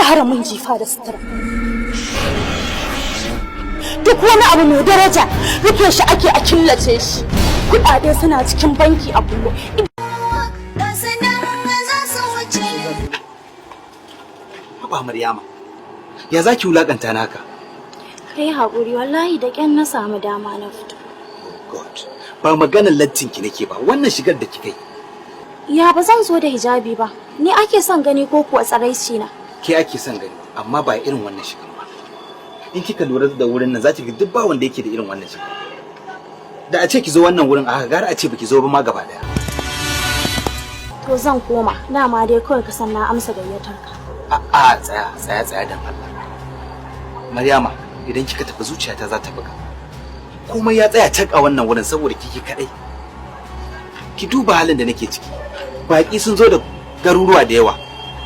ƙara min jifa da sutura. Duk wani abu mai daraja rufe shi ake a killace shi. Kuɗaɗe suna cikin banki a bulo. Haba Maryama, ya za ki wulaƙanta naka? Kai haƙuri, wallahi da ƙyan na samu dama na fito. God, ba maganar lattin ki nake ba, wannan shigar da kika yi. Ya ba zan zo da hijabi ba, ni ake son gani ko kuwa tsaraici na? Ke ake son gani, amma ba irin wannan shigar ba. In kika lura da wurin nan za ki ga duk ba wanda yake da irin wannan shigar. Da a ce ki zo wannan wurin aka gara a ce baki zo ba ma gaba daya. To zan koma, dama dai kawai ka san na amsa gayyatar ka. A'a tsaya dan Allah. Maryama, idan kika tafi zuciyata za ta buga. Komai ya tsaya tak a wannan wurin saboda kike kadai. Ki duba halin da nake ciki. Baki sun zo da garuruwa da yawa.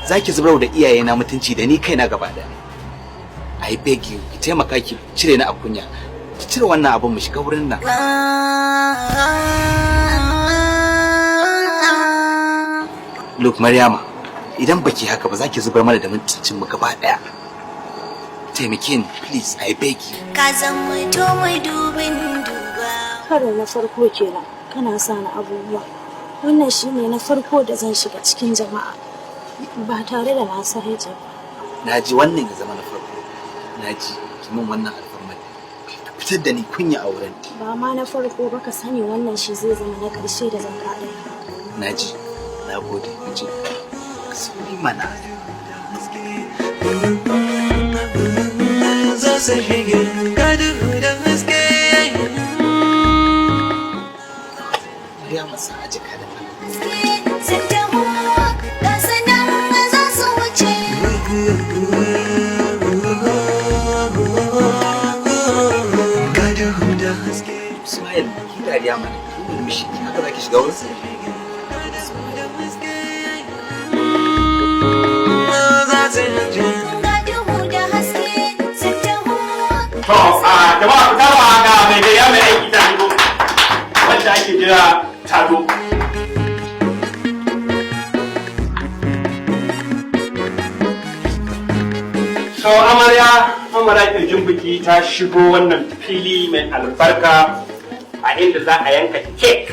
Zaki zubar da iyayena mutunci da ni kaina gaba daya. I beg you, ki taimaka ki cire ni a kunya. Ki cire wannan abin mu shiga wurin nan. Look Maryama, idan baki haka ba za ki zubar mana da mutuncin mu gaba daya. Taimake ni please, I beg you. Ka zan mutu mai dubin duba. Karo na farko kenan kana sani abubuwa. Wannan shine na farko da zan shiga cikin jama'a ba tare da na sanar ba. Naji wannan ya zama na farko. Naji kimin wannan alfarma. Fitar da ni kunya a wurin. Ba ma na farko ba ka sani wannan shi zai zama na ƙarshe da zan kaɗa. Naji, na gode, naji. Sauri mana. Ya masa a jika da Ismail, ki dariya mana, ki mishi, haka za ki shiga wurin? Jama'a ku taba ga mai gaya mai aiki ta hannu wanda ake jira taro. Amara kirjin biki ta shigo wannan fili mai albarka a inda za a yanka kek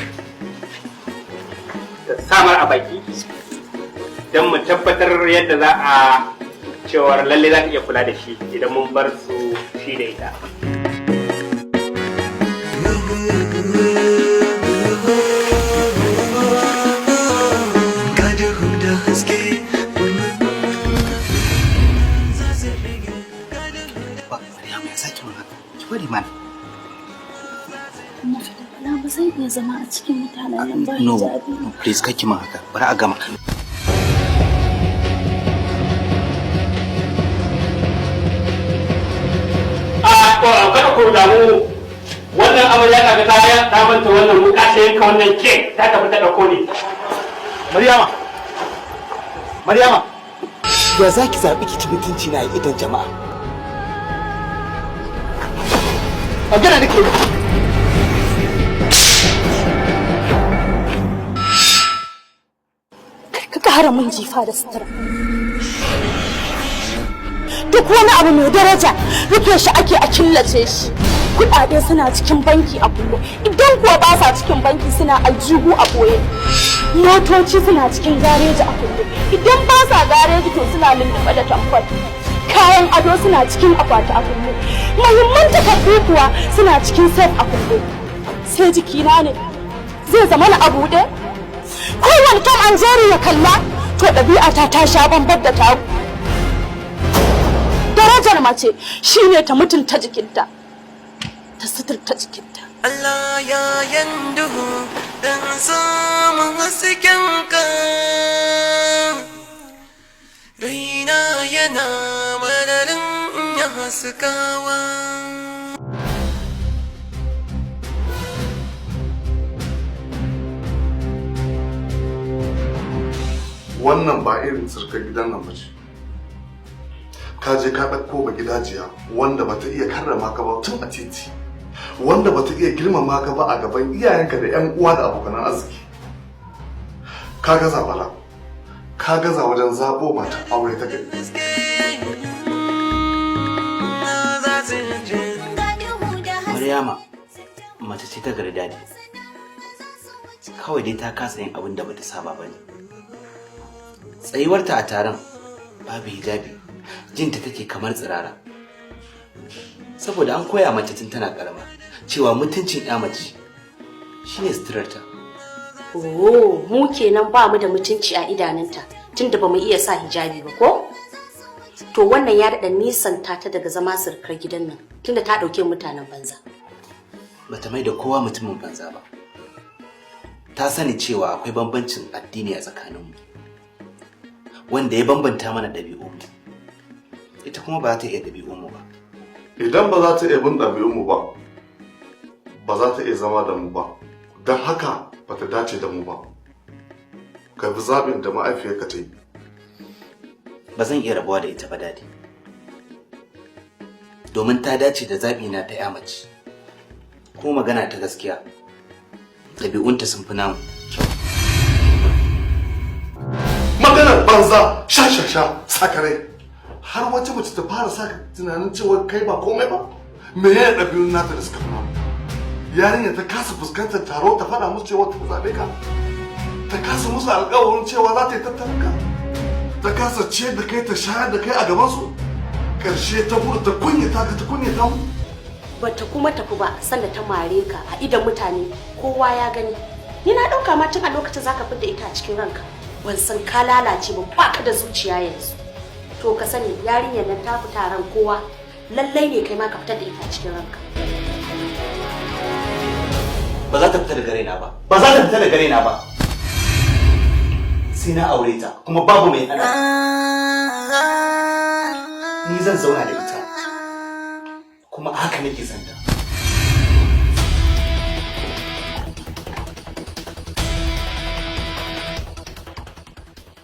da samar a baki don mu tabbatar yadda za a cewar lalle za ta iya kula da shi idan mun bar su shi da ita. Ba zai iya zama a cikin mutanen nan ba hijabi. No, please kake min haka. Bari a gama. Kada ku damu wannan amarya kaga ta manta wannan wuka ta yanka wannan kek ta tafi ta dauko ne. Maryama, ya za ki zaɓi ki ci mutunci na idan jama'a? Magana nake yi. Ka ƙara min jifa da sutura. Duk wani abu mai daraja rufe shi ake a killace shi. Kuɗaɗe suna cikin banki a bulo. Idan kuwa ba sa cikin banki suna aljihu a boye. Motoci suna cikin gareji a kulle. Idan ba sa gareji to suna lulluɓe da tamfol. Kayan ado suna cikin akwati a kulle. Muhimman takardu kuwa suna cikin safe a kulle. Sai jikina ne zai zama na a buɗe. Kowane Tom and Jerry ya kalla to ɗabi'ata ta sha bambar da taku. Darajar mace shine ta mutunta jikinta, ta suturta jikinta. Allah ya yanduhu dan samun hasken ka, raina yana mararin ya haskawa. Wannan ba irin tsirkar gidan nan bace. Ka je ka ɗauko ba gidajiya wanda bata iya karrama ka ba tun a titi, wanda bata iya girmama ka ba a gaban iyayenka da 'yan uwa da abokan arziki. Ka gaza bala, ka gaza wajen zabo mata aure ta gari. Maryama mace ce ta gari dadi. Kawai dai ta kasa yin abin da bata saba bane. Tsayuwarta a taron babu hijabi, jinta take kamar tsirara. Saboda an koya mace tun tana karama cewa mutuncin ya mace shine suturarta. Oh, mu kenan ba mu da mutunci a idanunta tunda bamu iya sa hijabi ba ko? To wannan ya daɗa nisanta ta daga zama surkar gidan nan tunda ta ɗauke mutanen banza. Bata mai da kowa mutumin banza ba. Ta sani cewa akwai bambancin addini a tsakaninmu wanda ya bambanta mana ɗabi'unmu. Ita kuma ba za ta iya ɗabi'unmu ba. Idan ba za ta iya bin ɗabi'unmu ba, ba za ta iya zama da mu ba. Don haka ba ta dace da mu ba. Ka bi zaɓin da ma'aifiyarka ta yi. Ba zan iya rabuwa da ita ba dadi. Domin ta dace da zaɓina ta ya mace. Ko magana ta gaskiya, ɗabi'unta sun fi namu kyau. Maganar banza sha sakarai. Har wata mace ta fara saka tunanin cewa kai ba komai ba. Me ya ɗabi'un nata da suka fi namu? Yarinya ta kasa fuskantar taro ta faɗa musu cewa ta zaɓe ka. Ta kasa musu alƙawarin cewa za ta yi tattalin ka. Ta kasa ciyar da kai ta shayar da kai a gabansu. Ƙarshe ta gudu ta kunyata ka ta kunyata mu. Bata kuma tafi ba sanda ta mare ka a idan mutane kowa ya gani. Ni na ɗauka ma tun a lokacin zaka fidda ita a cikin ranka. Ban san ka lalace ba ka da zuciya yanzu. To ka sani yarinyar nan ta fita ran kowa. Lallai ne kai ma ka fitar da ita a cikin ranka. Ba za ta fita daga raina ba. Ba za ta fita daga raina ba. Sai na aure ta kuma babu mai hana. Ni zan zauna da ita. Kuma haka nake son ta.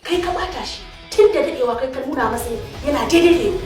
Kai ka bata shi tun da dadewa kai ka nuna masa yana daidai da yau.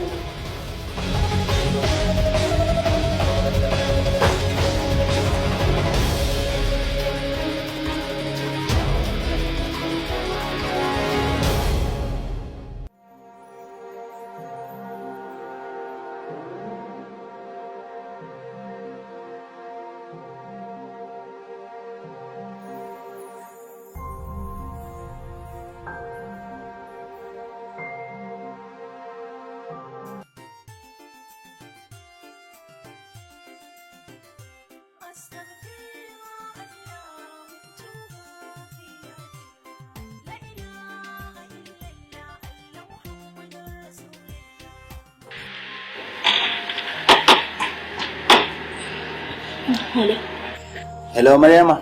Hello Maryama.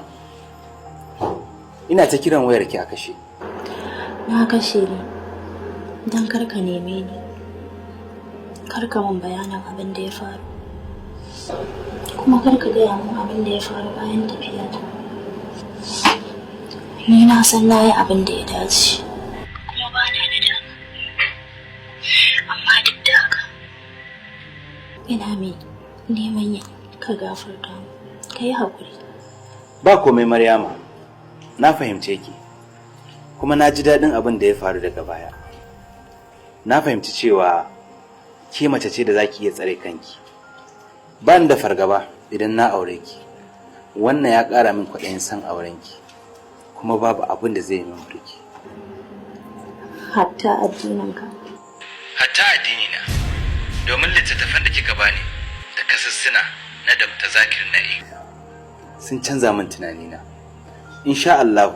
Ina ta kiran wayarki a kashe. Na kashe ne don kar ka neme ni. Kar ka min bayanin abin da ya faru. Kuma kar ka gaya min abin da ya faru bayan tafiyata. Ni na san na yi abin da ya dace. Kuma ba na da dama. Amma duk da haka ina mai neman yin ka gafarta mu. Ka yi haƙuri. Ba komai Maryama. Na fahimce ki. Kuma na ji daɗin abin da ya faru daga baya. Na fahimci cewa ke mace ce da za ki iya tsare kanki. Ba ni da fargaba idan na aure ki. Wannan ya ƙara min kwaɗayin san aurenki. Kuma babu abin da zai yi min burki. Hatta addininka. Hatta addinina. Domin littattafan da kika bani da kasussuna na Dr. Zakir Naik sun canza min tunanina. Insha Allah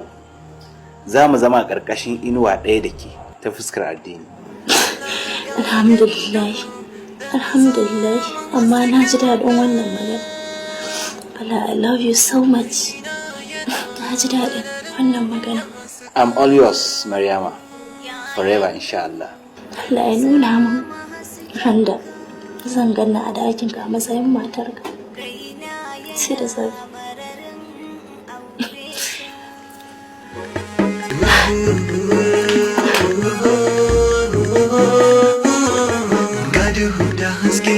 za mu zama ƙarƙashin inuwa ɗaya da ke ta fuskar addini. Alhamdulillah. Alhamdulillah. Amma na ji daɗin wannan magana. Allah, I love you so much. Na ji daɗin wannan magana. I'm all yours, Maryama. Forever, insha Allah. Allah ya nuna min randa zan ganna a dakinka a matsayin matarka. Sai da safe. Gaduhu da haske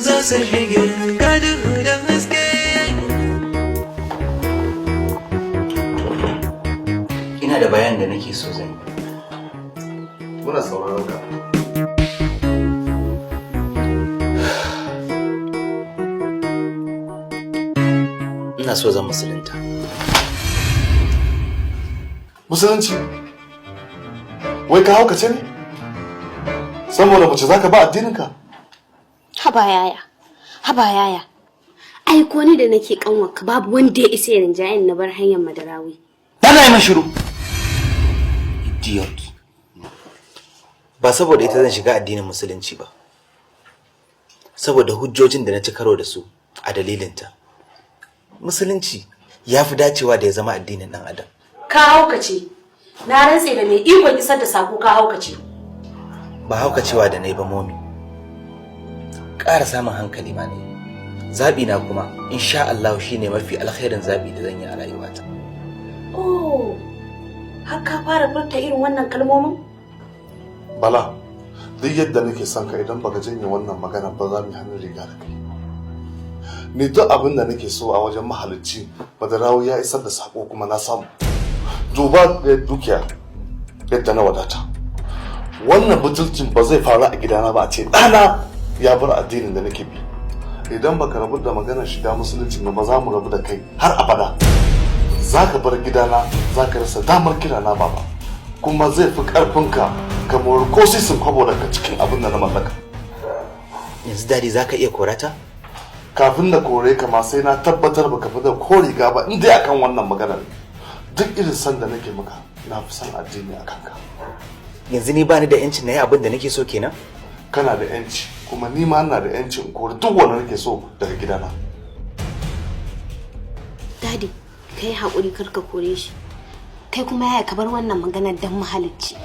za su shige gaduhu da haske. Ina da bayan da nake so zan yi. Muna sauraron ka. ina so zan musulunta. Musulunci? Wai ka haukace ne? Saboda mace zaka ba addininka? Haba yaya. Ai ko ni da nake kanwarka babu wanda ya isa ya rinjayen na bar hanyar Madarawi. Bana yi mashiru. Idiot. Ba saboda ita zan shiga addinin musulunci ba. Saboda hujjojin da na ci karo da su a dalilinta. Musulunci ya fi dacewa da ya zama addinin ɗan adam. Ka haukace. Na rantse da mai ikon isar da sako ka haukace. Ba haukacewa da na yi ba momi. Ƙara samun hankali ma ne. Zaɓi na kuma insha Allah shine mafi alkhairin zaɓi da zan yi a rayuwata. Oh, har ka fara furta irin wannan kalmomin? Bala, duk yadda nake son ka idan baka janye wannan magana ba za mu hannun riga da kai. Ni duk abin da nake so a wajen mahalicci, Badarawi ya isar da sako kuma na samu. Duba da dukiya yadda na wadata. Wannan butulcin ba zai faru a gidana ba a ce ɗana ya bar addinin da nake bi. Idan baka rabu da maganar shiga musulunci ba za mu rabu da kai har abada. Za ka bar gidana, za ka rasa damar kirana baba. Kuma zai fi ƙarfinka ka mori ko sisin kwabo daga cikin abin da na mallaka. Yanzu dadi za ka iya korata? Kafin na kore ka ma sai na tabbatar baka fi da ko riga ba in dai akan wannan maganar. Duk irin san da nake maka na fi san addini a kanka. Yanzu ni bani da yancin na yi abin da nake so kenan? Kana da yanci kuma ni ma ina da yancin in kore duk wanda nake so daga gidana. Dadi, kai haƙuri kar ka kore shi. Kai kuma yaya ka bar wannan maganar dan mahalicci.